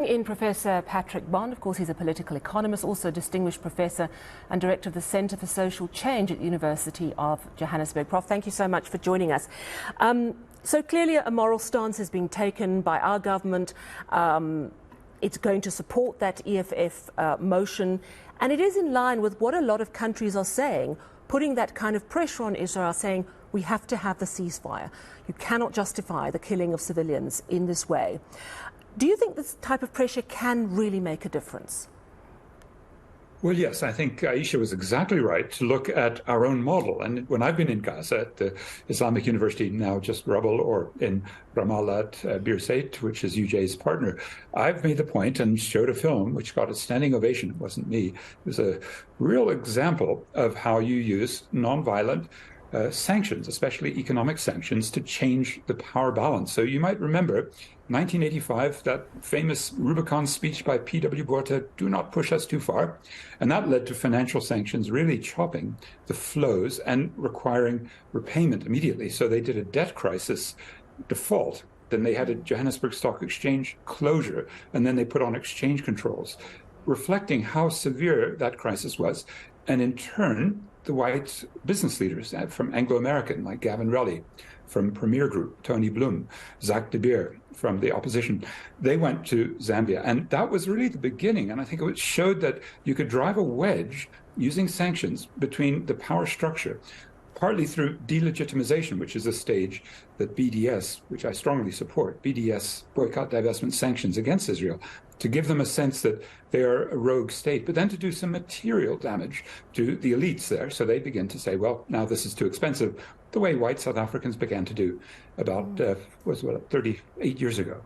In Professor Patrick Bond. Of course, he's a political economist, also a distinguished professor and director of the Centre for Social Change at the University of Johannesburg. Prof, thank you so much for joining us. So clearly a moral stance has been taken by our government. It's going to support that EFF motion, and it is in line with what a lot of countries are saying, putting that kind of pressure on Israel, saying we have to have the ceasefire. You cannot justify the killing of civilians in this way. Do you think this type of pressure can really make a difference? Well, yes, I think Aisha was exactly right to look at our own model. And when I've been in Gaza at the Islamic University, now just Rubble, or in Ramallah at Birzeit, which is UJ's partner, I've made the point and showed a film which got a standing ovation. It wasn't me. It was a real example of how you use nonviolent sanctions, especially economic sanctions, to change the power balance. So you might remember 1985, that famous Rubicon speech by P.W. Botha, "Do not push us too far." And that led to financial sanctions really chopping the flows and requiring repayment immediately. So they did a debt crisis default. Then they had a Johannesburg Stock Exchange closure, and then they put on exchange controls, reflecting how severe that crisis was. And in turn, the white business leaders from Anglo-American, like Gavin Relly, from Premier Group, Tony Bloom, Zach de Beer from the opposition, they went to Zambia. And that was really the beginning. And I think it showed that you could drive a wedge using sanctions between the power structure, partly through delegitimization, which is a stage that BDS, which I strongly support, BDS, boycott, divestment, sanctions against Israel, to give them a sense that they are a rogue state, but then to do some material damage to the elites there. So they begin to say, well, now this is too expensive, the way white South Africans began to do about, 38 years ago.